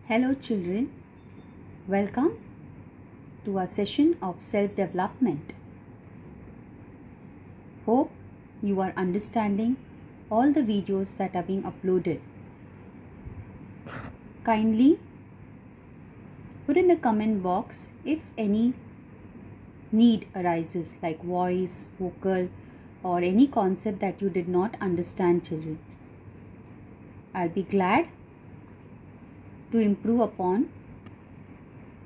Hello children, welcome to a session of self-development. Hope you are understanding all the videos that are being uploaded. Kindly put in the comment box if any need arises, like voice, vocal, or any concept that you did not understand, children. I'll be glad to improve upon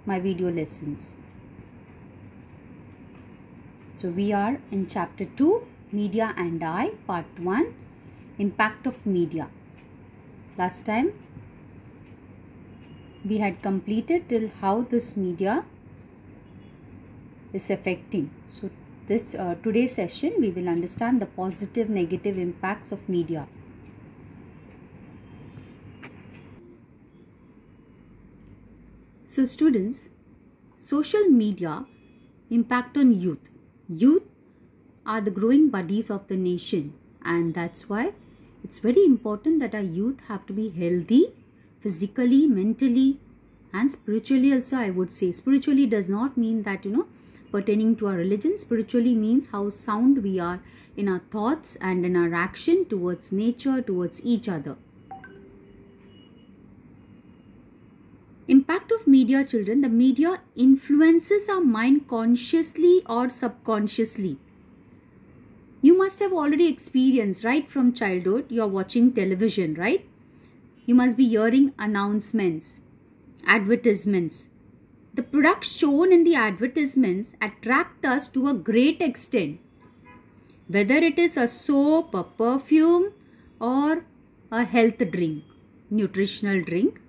my video lessons. So we are in chapter 2, Media and I, part 1, Impact of Media. Last time we had completed till how this media is affecting. So this today's session we will understand the positive, negative impacts of media. So students, social media impact on youth. Youth are the growing bodies of the nation, and that's why it's very important that our youth have to be healthy physically, mentally and spiritually also. I would say spiritually does not mean that pertaining to our religion. Spiritually means how sound we are in our thoughts and in our action towards nature, towards each other. Impact of media, children. The media influences our mind consciously or subconsciously. You must have already experienced right from childhood. You are watching television, right? You must be hearing announcements, advertisements. The products shown in the advertisements attract us to a great extent. Whether it is a soap, a perfume, or a health drink, nutritional drink.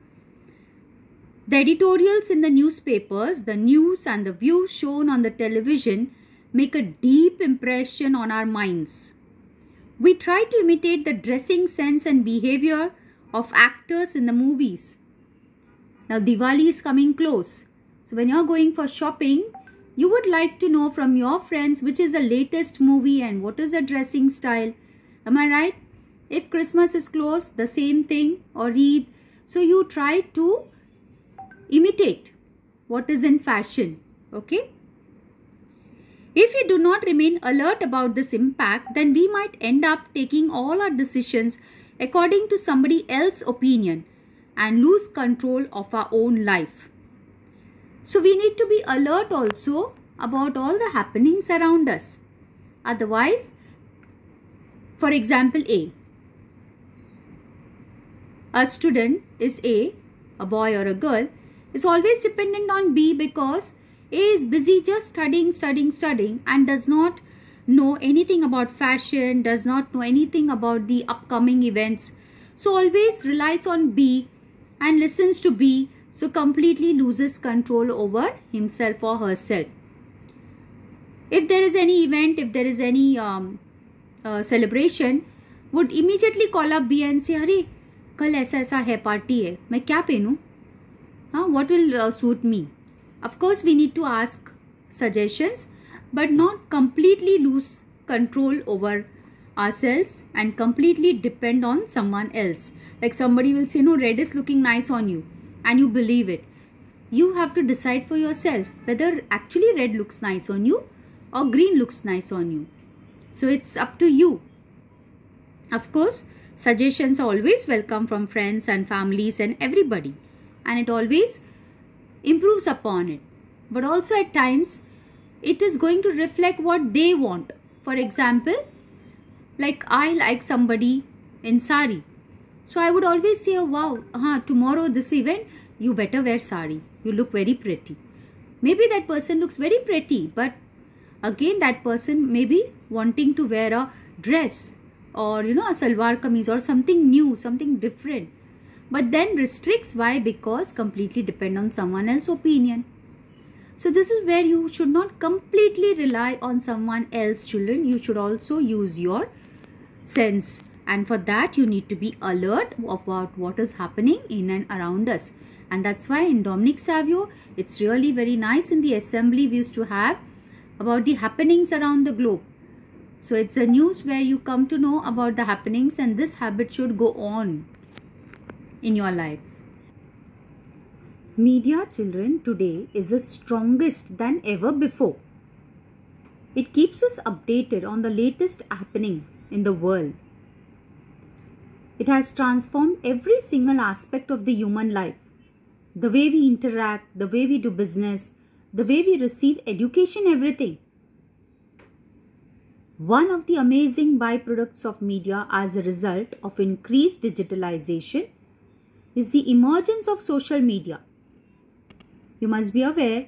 The editorials in the newspapers, the news and the views shown on the television make a deep impression on our minds. We try to imitate the dressing sense and behavior of actors in the movies. Now Diwali is coming close. So when you're going for shopping, you would like to know from your friends which is the latest movie and what is the dressing style. Am I right? If Christmas is close, the same thing, or Eid. So you try to imitate what is in fashion. Okay? If we do not remain alert about this impact, then we might end up taking all our decisions according to somebody else's opinion and lose control of our own life. So we need to be alert also about all the happenings around us. Otherwise, for example, a student is a boy or a girl, is always dependent on B because A is busy just studying and does not know anything about fashion, does not know anything about the upcoming events. So always relies on B and listens to B, so completely loses control over himself or herself. If there is any event, if there is any celebration, would immediately call up B and say, "Arey, kal aisa hai party hai, मैं क्या पहनूं? What will suit me?" Of course, we need to ask suggestions, but not completely lose control over ourselves and completely depend on someone else. Like somebody will say, "No, red is looking nice on you," and you believe it. You have to decide for yourself whether actually red looks nice on you or green looks nice on you. So it's up to you. Of course, suggestions are always welcome from friends and families and everybody. And it always improves upon it. But also at times, it is going to reflect what they want. For example, like I like somebody in sari. So I would always say, "Oh, wow, tomorrow this event, you better wear sari. You look very pretty." Maybe that person looks very pretty, but again that person may be wanting to wear a dress or a salwar kameez or something new, something different. But then restricts. Why? Because completely depend on someone else's opinion. So this is where you should not completely rely on someone else, children. You should also use your sense. And for that, you need to be alert about what is happening in and around us. And that's why in Dominic Savio, it's really very nice in the assembly we used to have about the happenings around the globe. So it's a news where you come to know about the happenings, and this habit should go on in your life. Media, children, today is the strongest than ever before. It keeps us updated on the latest happening in the world. It has transformed every single aspect of the human life. The way we interact, the way we do business, the way we receive education, everything. One of the amazing byproducts of media as a result of increased digitalization is the emergence of social media. You must be aware,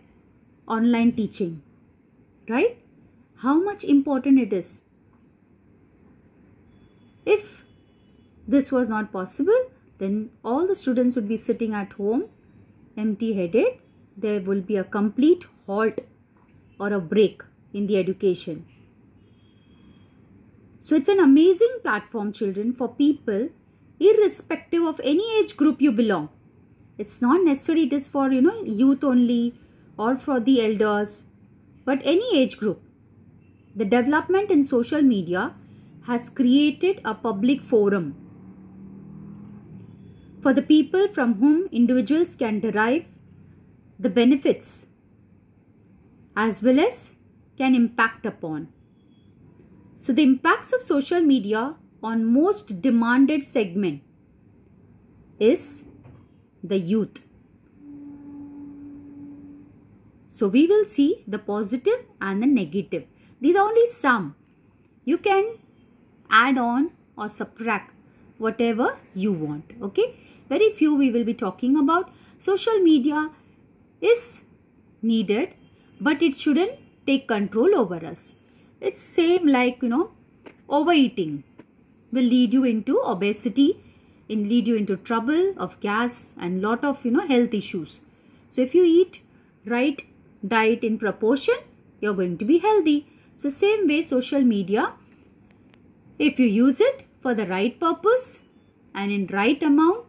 online teaching, right? How much important it is. If this was not possible, then all the students would be sitting at home, empty-headed. There will be a complete halt or a break in the education. So it's an amazing platform, children, for people, irrespective of any age group you belong. It's not necessary it is for, youth only or for the elders, but any age group. The development in social media has created a public forum for the people from whom individuals can derive the benefits as well as can impact upon. So the impacts of social media on most demanded segment is the youth. So we will see the positive and the negative. These are only some. You can add on or subtract whatever you want. Okay. Very few we will be talking about. Social media is needed, but it shouldn't take control over us. It's same like, overeating will lead you into obesity, and lead you into trouble of gas and lot of, health issues. So if you eat right diet in proportion, you're going to be healthy. So same way social media, if you use it for the right purpose and in right amount,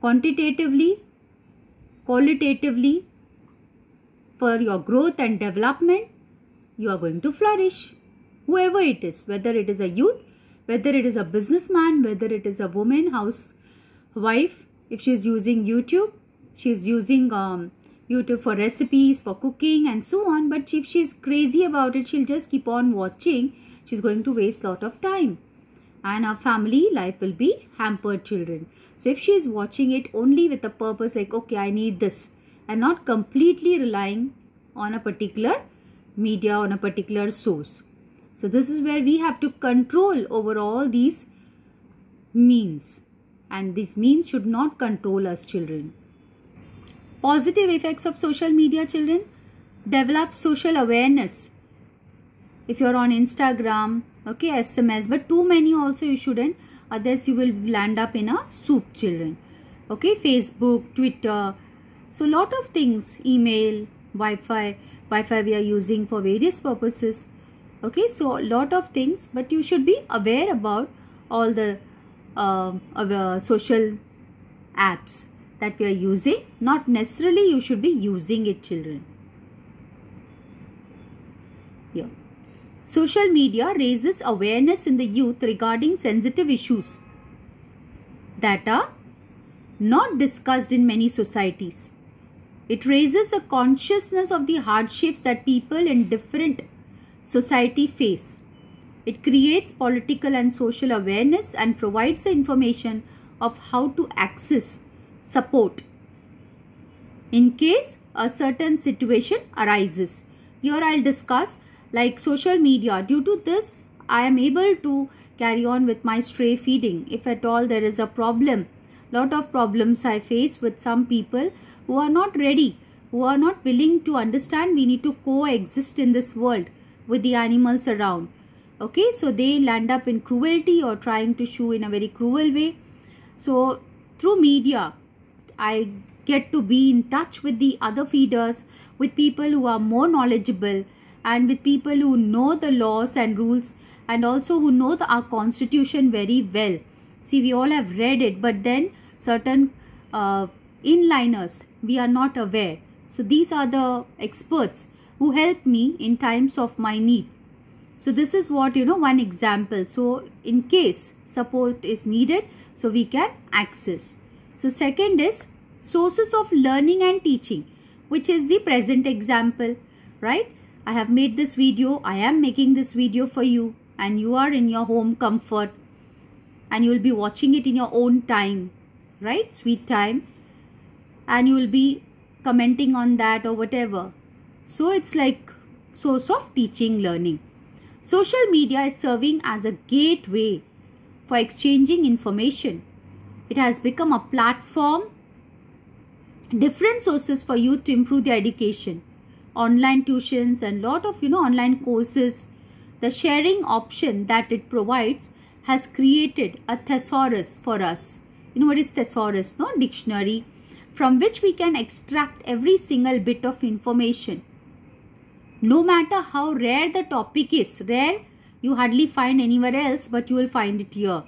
quantitatively, qualitatively, for your growth and development, you are going to flourish. Whoever it is, whether it is a youth, whether it is a businessman, whether it is a woman, housewife, if she is using YouTube, she is using YouTube for recipes, for cooking and so on. But if she is crazy about it, she'll just keep on watching. She's going to waste a lot of time. And our family life will be hampered, children. So if she is watching it only with a purpose like, okay, I need this, and not completely relying on a particular media, on a particular source. So this is where we have to control over all these means. And these means should not control us, children. Positive effects of social media, children. Develop social awareness. If you're on Instagram, okay, SMS, but too many also you shouldn't. Otherwise you will land up in a soup, children. Okay, Facebook, Twitter. So lot of things, email, Wi-Fi we are using for various purposes. Okay, so a lot of things, but you should be aware about all the social apps that we are using. Not necessarily you should be using it, children. Here. Social media raises awareness in the youth regarding sensitive issues that are not discussed in many societies. It raises the consciousness of the hardships that people in different society face. It creates political and social awareness and provides the information of how to access support in case a certain situation arises. Here I'll discuss like social media. Due to this, I am able to carry on with my stray feeding. If at all there is a problem, lot of problems I face with some people who are not ready, who are not willing to understand we need to coexist in this world with the animals around. Okay, so they land up in cruelty or trying to show in a very cruel way. So through media, I get to be in touch with the other feeders, with people who are more knowledgeable, and with people who know the laws and rules, and also who know our constitution very well. See, we all have read it, but then certain inliners we are not aware. So these are the experts who help me in times of my need. So this is what, one example. So in case support is needed, so we can access. So second is sources of learning and teaching, which is the present example, right? I have made this video, I am making this video for you, and you are in your home comfort and you will be watching it in your own time, right? Sweet time. And you will be commenting on that or whatever. So it's like source of teaching, learning. Social media is serving as a gateway for exchanging information. It has become a platform, different sources for youth to improve their education. Online tuitions and lot of online courses. The sharing option that it provides has created a thesaurus for us. You know what is thesaurus? No? Dictionary, from which we can extract every single bit of information. No matter how rare the topic is, rare you hardly find anywhere else, but you will find it here.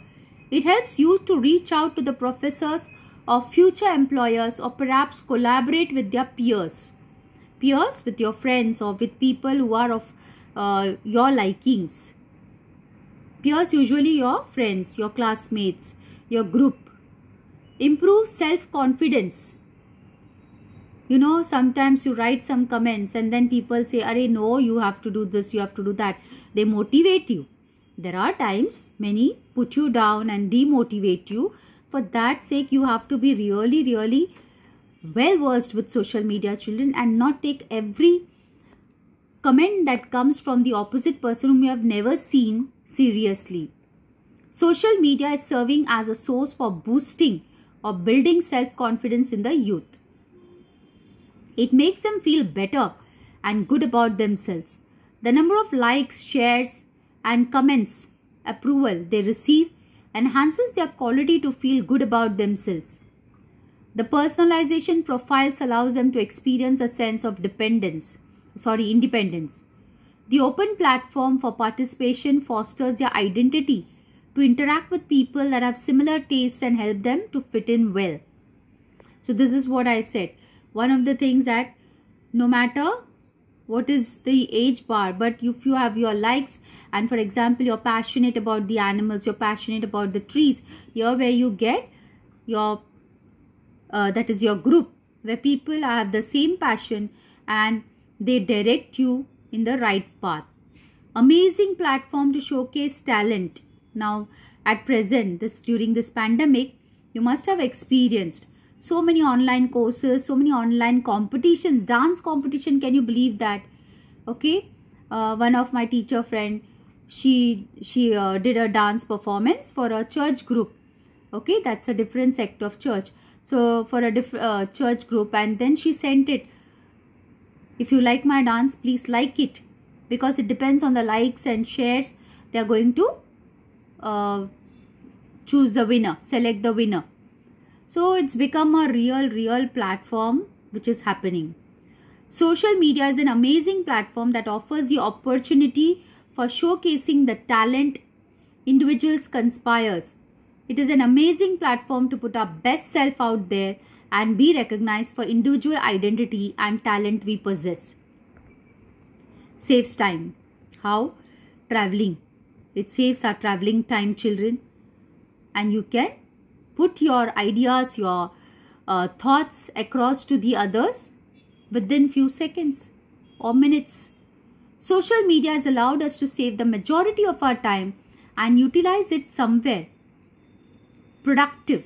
It helps you to reach out to the professors of future employers, or perhaps collaborate with their peers. Peers with your friends or with people who are of your likings. Peers usually your friends, your classmates, your group. Improve self-confidence. You know, sometimes you write some comments and then people say, "Arey, no, you have to do this, you have to do that." They motivate you. There are times many put you down and demotivate you. For that sake, you have to be really, really well versed with social media, children, and not take every comment that comes from the opposite person whom you have never seen seriously. Social media is serving as a source for boosting or building self-confidence in the youth. It makes them feel better and good about themselves. The number of likes, shares, and comments, approval they receive enhances their quality to feel good about themselves. The personalization profiles allows them to experience a sense of independence. The open platform for participation fosters their identity to interact with people that have similar tastes and help them to fit in well. So this is what I said. One of the things that no matter what is the age bar, but if you have your likes, and for example, you're passionate about the animals, you're passionate about the trees, here where you get your, that is your group, where people have the same passion and they direct you in the right path. Amazing platform to showcase talent. Now, at present, during this pandemic, you must have experienced so many online courses, so many online competitions, dance competition. Can you believe that? Okay, one of my teacher friend, she did a dance performance for a church group. Okay, that's a different sect of church. So for a different church group, and then she sent it. If you like my dance, please like it, because it depends on the likes and shares. They are going to choose the winner, select the winner. So it's become a real platform which is happening. Social media is an amazing platform that offers the opportunity for showcasing the talent individuals conspires. It is an amazing platform to put our best self out there and be recognized for individual identity and talent we possess. Saves time. How? Traveling. It saves our traveling time, children. And you can put your ideas, your thoughts across to the others within few seconds or minutes. Social media has allowed us to save the majority of our time and utilize it somewhere productive.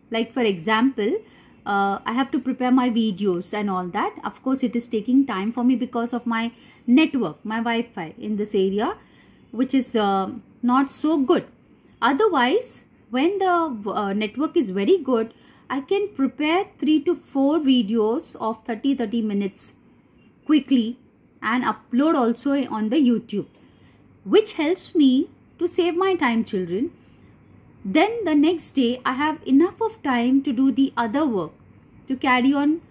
Like for example, I have to prepare my videos and all that. Of course, it is taking time for me because of my network, my Wi-Fi in this area, which is not so good. Otherwise, when the network is very good, I can prepare 3 to 4 videos of 30 minutes quickly and upload also on the YouTube, which helps me to save my time, children. Then the next day, I have enough of time to do the other work, to carry on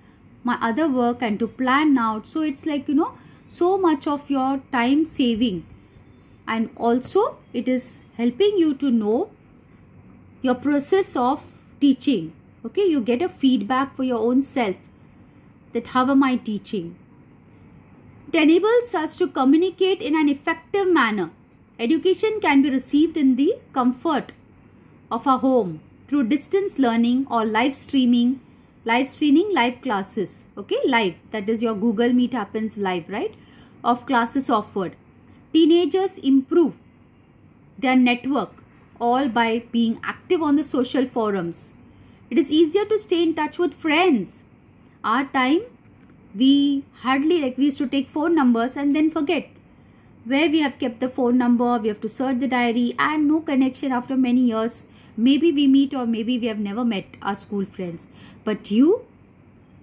my other work and to plan out. So it's like, you know, so much of your time saving. And also it is helping you to know your process of teaching. Okay, you get a feedback for your own self, that how am I teaching. It enables us to communicate in an effective manner. Education can be received in the comfort of our home through distance learning or live streaming live streaming, live classes, okay, live, that is your Google Meet happens live, right, of classes offered. Teenagers improve their network all by being active on the social forums. It is easier to stay in touch with friends. Our time, we hardly, like, we used to take phone numbers and then forget where we have kept the phone number. We have to search the diary, and no connection after many years. Maybe we meet, or maybe we have never met our school friends. But you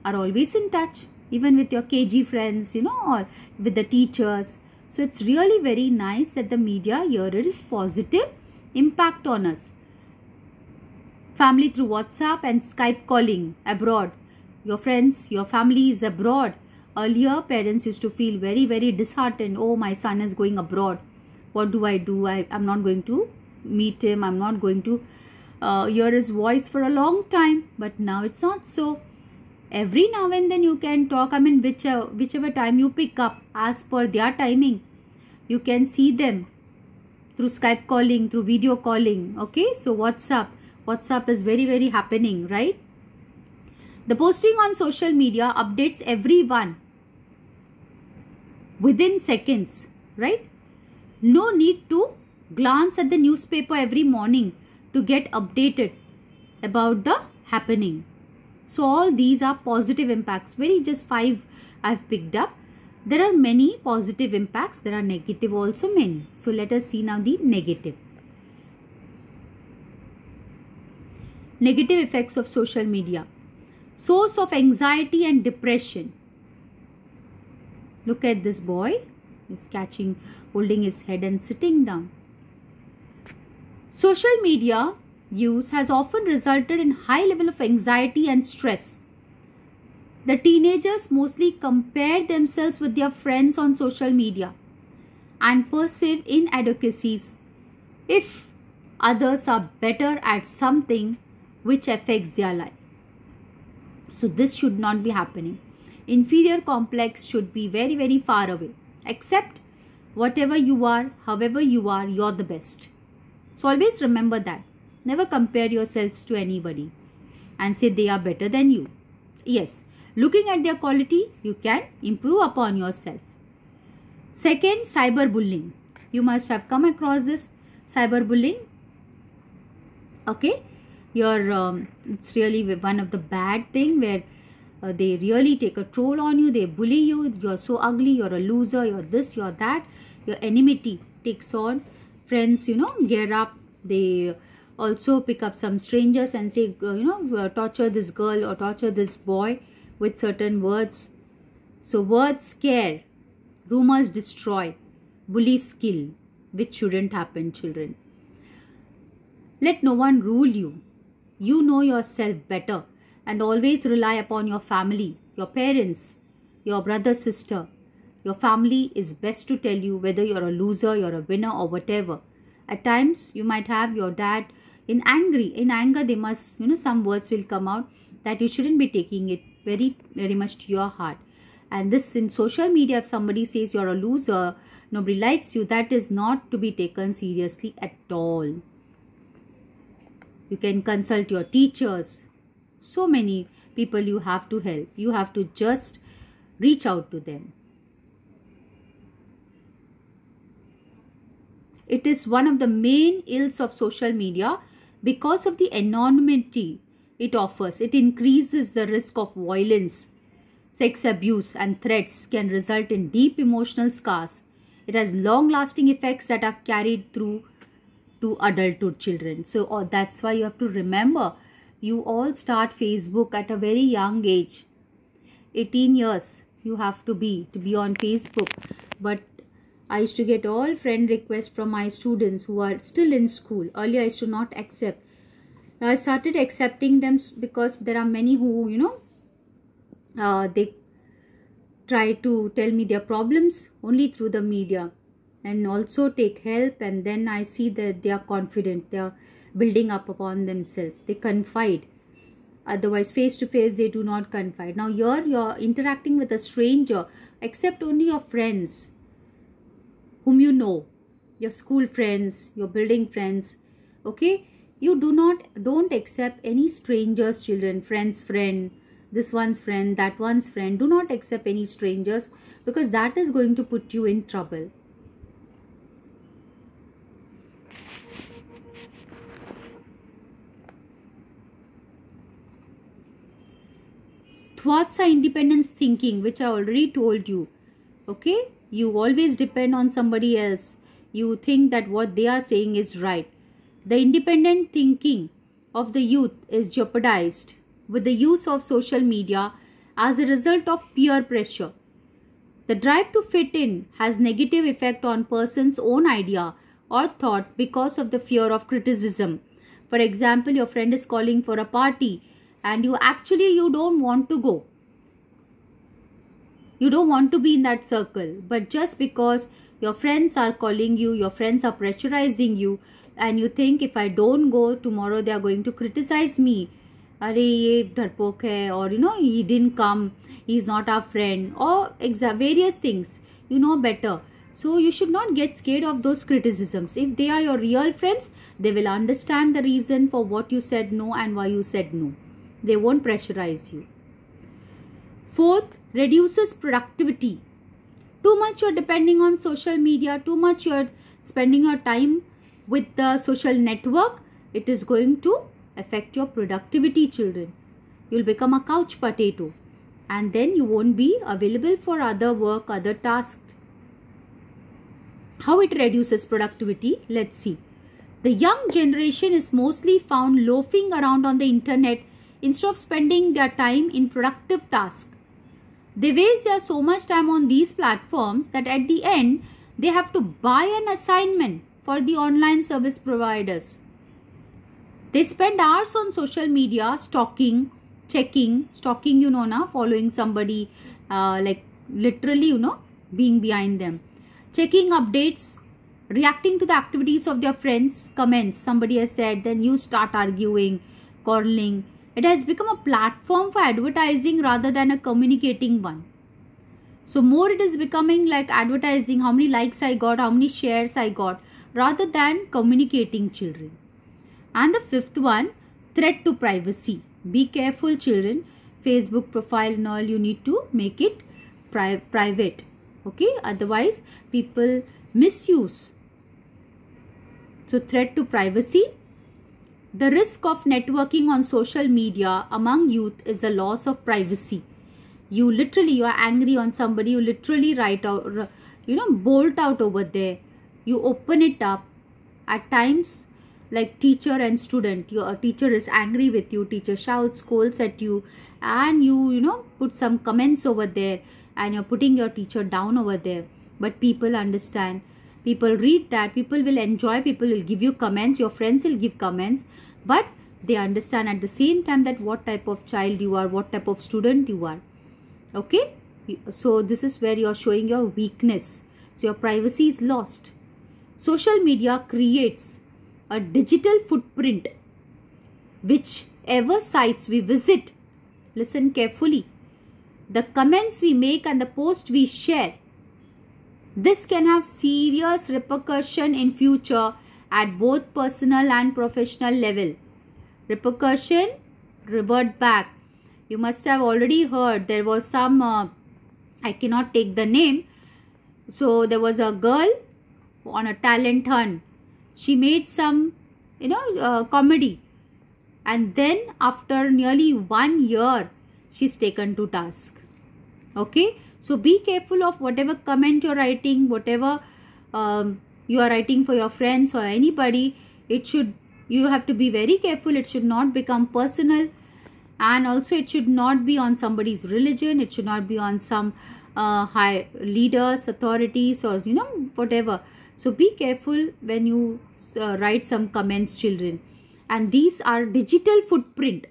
are always in touch, even with your KG friends, you know, or with the teachers. So it's really very nice that the media here is positive impact on us. Family through WhatsApp and Skype calling abroad. Your friends, your family is abroad. Earlier, parents used to feel very, very disheartened. Oh, my son is going abroad. What do? I'm not going to meet him. I'm not going to hear his voice for a long time. But now it's not so. Every now and then you can talk. I mean, whichever time you pick up as per their timing. You can see them through Skype calling, through video calling. Okay, so WhatsApp is very, very happening, right? The posting on social media updates everyone within seconds, right? No need to glance at the newspaper every morning to get updated about the happening. So all these are positive impacts. Just 5 I've picked up. There are many positive impacts. There are negative also many. So let us see now the negative. Negative effects of social media. Source of anxiety and depression. Look at this boy. He's holding his head and sitting down. Social media use has often resulted in high level of anxiety and stress. The teenagers mostly compare themselves with their friends on social media and perceive inadequacies if others are better at something which affects their life. So this should not be happening. Inferior complex should be very, very far away. Accept whatever you are, however you are, you're the best. So always remember that. Never compare yourselves to anybody and say they are better than you. Yes, looking at their quality, you can improve upon yourself. Second, cyberbullying. You must have come across this cyberbullying. Okay. It's really one of the bad thing where they really take a troll on you. They bully you. You're so ugly. You're a loser. You're this. You're that. Your enmity takes on. Friends, gear up. They also pick up some strangers and say, torture this girl or torture this boy with certain words. So words scare. Rumors destroy. Bullies kill. Which shouldn't happen, children. Let no one rule you. You know yourself better, and always rely upon your family, your parents, your brother, sister. Your family is best to tell you whether you're a loser, you're a winner, or whatever. At times, you might have your dad in anger, they must, some words will come out that you shouldn't be taking it very, very much to your heart. And this in social media, if somebody says you're a loser, nobody likes you, that is not to be taken seriously at all. You can consult your teachers. So many people you have to help. You have to just reach out to them. It is one of the main ills of social media because of the anonymity it offers. It increases the risk of violence. Sex abuse and threats can result in deep emotional scars. It has long-lasting effects that are carried through to adulthood, children. So that's why you have to remember, you all start Facebook at a very young age. 18 years you have to be on Facebook. But I used to get all friend requests from my students who are still in school. Earlier I used to not accept. Now I started accepting them because there are many who, they try to tell me their problems only through the media and also take help, and then I see that they are confident, they are building up upon themselves, they confide. Otherwise, face to face, they do not confide. Now here you're interacting with a stranger. Accept only your friends whom you know, your school friends, your building friends. Okay, you don't accept any strangers, children, friend, this one's friend, that one's friend. Do not accept any strangers, because that is going to put you in trouble. Thoughts are independence thinking, which I already told you. Okay, you always depend on somebody else. You think that what they are saying is right. The independent thinking of the youth is jeopardized with the use of social media as a result of peer pressure. The drive to fit in has negative effect on person's own idea or thought because of the fear of criticism. For example, your friend is calling for a party and you don't want to go. You don't want to be in that circle, but just because your friends are calling you, your friends are pressurizing you, and you think, if I don't go tomorrow, they are going to criticize me. Are ye dharpok hai, or he didn't come, he's not our friend, or various things. You know better. So you should not get scared of those criticisms. If they are your real friends, they will understand the reason for what you said no and why you said no. They won't pressurize you. Fourth, reduces productivity. Too much you're depending on social media, too much you're spending your time with the social network, it is going to affect your productivity, children. You'll become a couch potato, and then you won't be available for other work, other tasks. How it reduces productivity? Let's see. The young generation is mostly found loafing around on the internet instead of spending their time in productive tasks. They waste their so much time on these platforms that at the end, they have to buy an assignment for the online service providers. They spend hours on social media stalking, checking, following somebody, like literally, being behind them. Checking updates, reacting to the activities of their friends, comments. Somebody has said, then you start arguing, quarreling. It has become a platform for advertising rather than a communicating one. So more it is becoming like advertising, how many likes I got, how many shares I got, rather than communicating, children. And the fifth one, threat to privacy. Be careful, children. Facebook profile and all, you need to make it private. Okay, otherwise people misuse. So threat to privacy. The risk of networking on social media among youth is the loss of privacy. You are angry on somebody, you literally write out, bolt out over there. You open it up. At times, like teacher and student, your teacher is angry with you, teacher shouts, scolds at you, and you put some comments over there, and you're putting your teacher down over there. But people understand. People read that, people will enjoy, people will give you comments, your friends will give comments, but they understand at the same time that what type of child you are, what type of student you are. Okay, so this is where you are showing your weakness. So your privacy is lost. Social media creates a digital footprint. Whichever sites we visit, listen carefully, the comments we make and the post we share, this can have serious repercussion in future at both personal and professional level. Repercussion, revert back. You must have already heard there was some, I cannot take the name. So there was a girl on a talent hunt. She made some, comedy. And then after nearly 1 year, she's taken to task. Okay. So be careful of whatever comment you're writing, whatever you are writing for your friends or anybody. You have to be very careful. It should not become personal. And also it should not be on somebody's religion. It should not be on some high leaders, authorities, or whatever. So be careful when you write some comments, children. And these are digital footprint.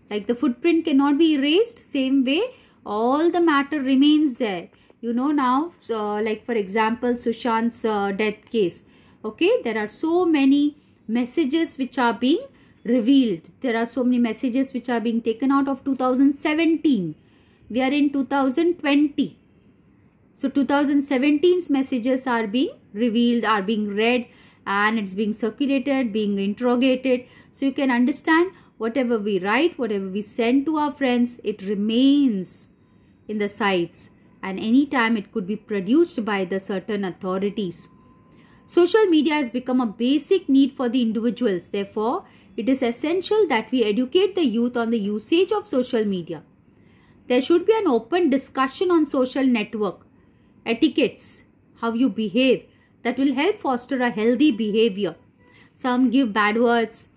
Like the footprint cannot be erased. Same way, all the matter remains there. Now, like for example, Sushant's death case. Okay, there are so many messages which are being revealed. There are so many messages which are being taken out of 2017. We are in 2020. So 2017's messages are being revealed, are being read, and it's being circulated, being interrogated. So you can understand Whatever we write, whatever we send to our friends, it remains in the sites, and anytime it could be produced by the certain authorities. Social media has become a basic need for the individuals. Therefore, it is essential that we educate the youth on the usage of social media. There should be an open discussion on social network etiquettes, how you behave, that will help foster a healthy behavior. Some give bad words,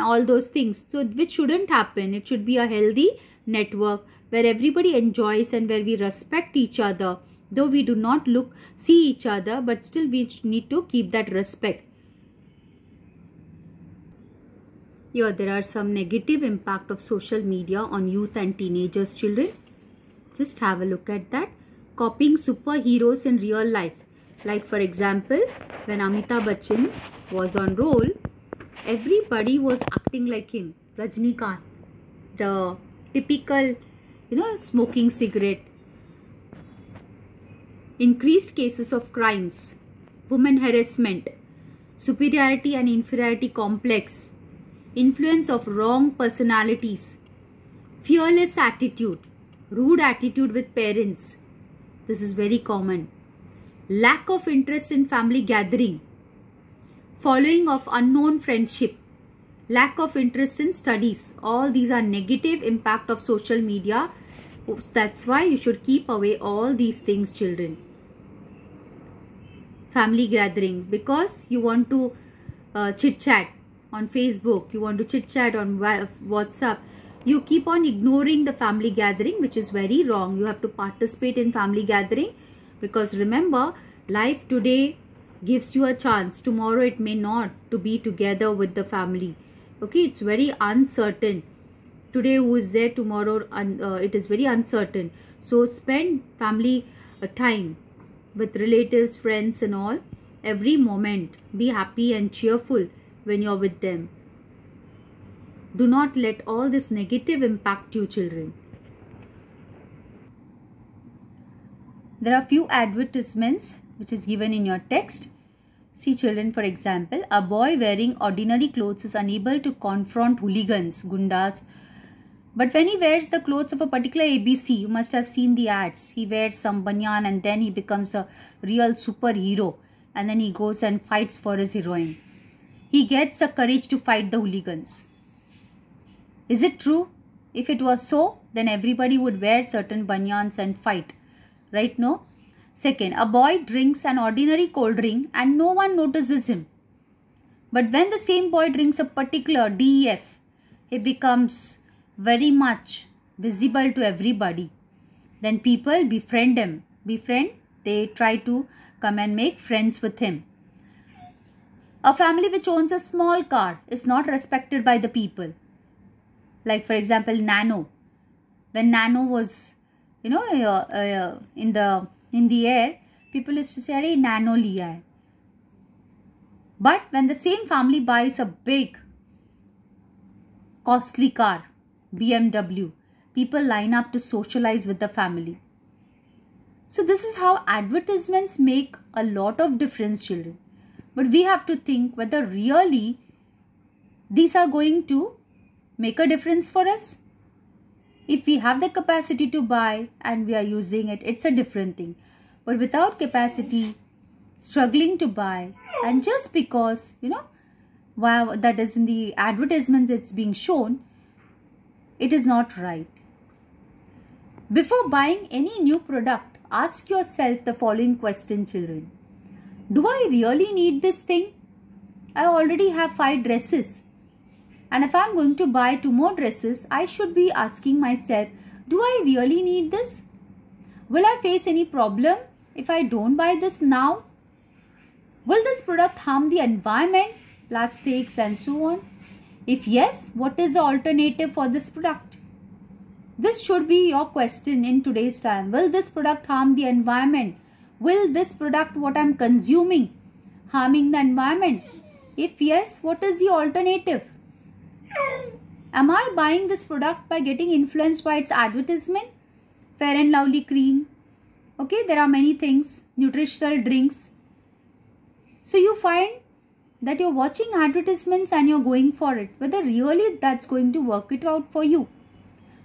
all those things. So which shouldn't happen. It should be a healthy network where everybody enjoys and where we respect each other. Though we do not see each other, but still we need to keep that respect. Here there are some negative impact of social media on youth and teenagers, children. Just have a look at that. Copying superheroes in real life. Like for example, when Amitabh Bachchan was on roll, everybody was acting like him. Rajnikant, the typical, smoking cigarette. Increased cases of crimes, women harassment, superiority and inferiority complex, influence of wrong personalities, fearless attitude, rude attitude with parents. This is very common. Lack of interest in family gathering, following of unknown friendship, lack of interest in studies. All these are negative impact of social media. That's why you should keep away all these things, children. Family gathering, because you want to chit chat on Facebook, you want to chit chat on WhatsApp, you keep on ignoring the family gathering, which is very wrong. You have to participate in family gathering, because remember, life today gives you a chance. Tomorrow it may not to be together with the family. Okay, it's very uncertain. Today who is there, tomorrow it is very uncertain. So spend family time with relatives, friends and all. Every moment, be happy and cheerful when you're with them. Do not let all this negative impact you, children. There are few advertisements which is given in your text. See, children, for example, a boy wearing ordinary clothes is unable to confront hooligans, gundas. But when he wears the clothes of a particular ABC, you must have seen the ads. He wears some banyan and then he becomes a real superhero. And then he goes and fights for his heroine. He gets the courage to fight the hooligans. Is it true? If it was so, then everybody would wear certain banyans and fight. Right? No? Second, a boy drinks an ordinary cold drink and no one notices him. But when the same boy drinks a particular DEF, he becomes very much visible to everybody. Then people befriend him. They try to come and make friends with him. A family which owns a small car is not respected by the people. Like for example, Nano. When Nano was, in the air, people used to say, "Arey, Nano liya hai." But when the same family buys a big, costly car, BMW, people line up to socialize with the family. So this is how advertisements make a lot of difference, children. But we have to think whether really these are going to make a difference for us. If we have the capacity to buy and we are using it, it's a different thing. But without capacity, struggling to buy, and just because, while that is in the advertisement it's being shown, it is not right. Before buying any new product, ask yourself the following question, children. Do I really need this thing? I already have 5 dresses. And if I'm going to buy 2 more dresses, I should be asking myself, do I really need this? Will I face any problem if I don't buy this now? Will this product harm the environment, plastics and so on? If yes, what is the alternative for this product? This should be your question in today's time. Will this product harm the environment? Will this product, what I'm consuming, harming the environment? If yes, what is the alternative? Am I buying this product by getting influenced by its advertisement? Fair and Lovely cream. Okay, there are many things. Nutritional drinks. So you find that you're watching advertisements and you're going for it, whether really that's going to work it out for you,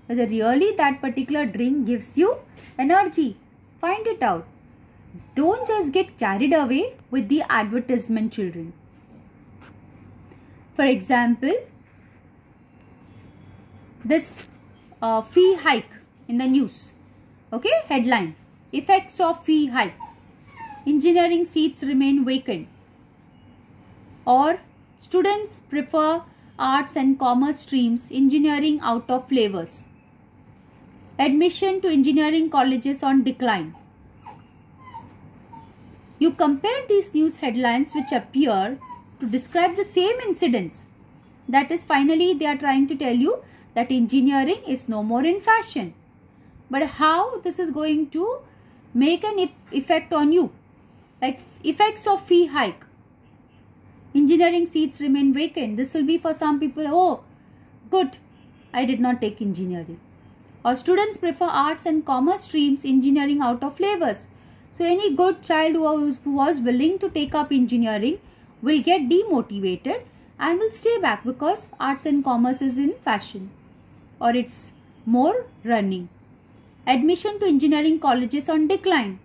whether really that particular drink gives you energy. Find it out. Don't just get carried away with the advertisement, children. For example, this fee hike in the news. Okay, headline: effects of fee hike. Engineering seats remain vacant. Or students prefer arts and commerce streams, engineering out of flavors. Admission to engineering colleges on decline. You compare these news headlines which appear to describe the same incidents. That is, finally they are trying to tell you that engineering is no more in fashion. But how this is going to make an effect on you? Like effects of fee hike. Engineering seats remain vacant. This will be for some people, oh, good, I did not take engineering. Or students prefer arts and commerce streams, engineering out of flavors. So any good child who was willing to take up engineering will get demotivated and will stay back because arts and commerce is in fashion or it's more running. Admission to engineering colleges on decline.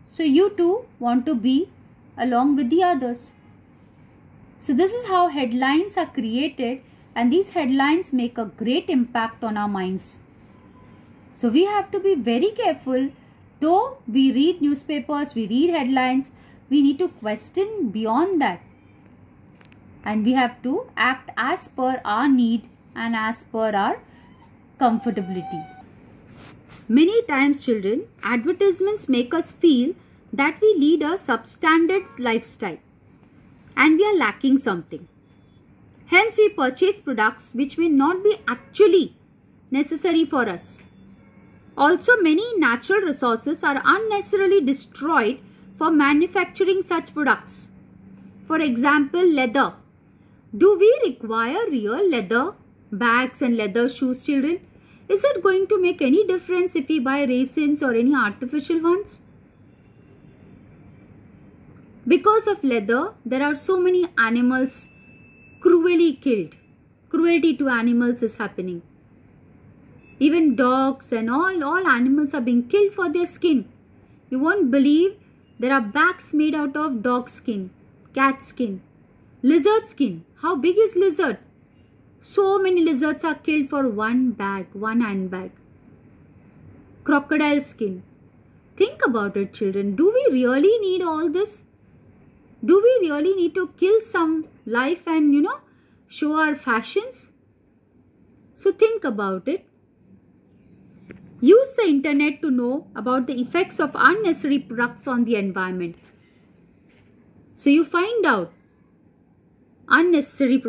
So you too want to be along with the others. So this is how headlines are created, and these headlines make a great impact on our minds. So we have to be very careful. Though we read newspapers, we read headlines, we need to question beyond that. And we have to act as per our need and as per our comfortability. Many times, children, advertisements make us feel that we lead a substandard lifestyle and we are lacking something. Hence, we purchase products which may not be actually necessary for us. Also, many natural resources are unnecessarily destroyed for manufacturing such products. For example, leather. Do we require real leather bags and leather shoes, children? Is it going to make any difference if we buy resins or any artificial ones? Because of leather, there are so many animals cruelly killed. Cruelty to animals is happening. Even dogs and all animals are being killed for their skin. You won't believe there are bags made out of dog skin, cat skin, lizard skin. How big is lizard? So many lizards are killed for one bag, one handbag. Crocodile skin. Think about it, children. Do we really need all this? Do we really need to kill some life and, show our fashions? So think about it. Use the internet to know about the effects of unnecessary products on the environment. So you find out unnecessary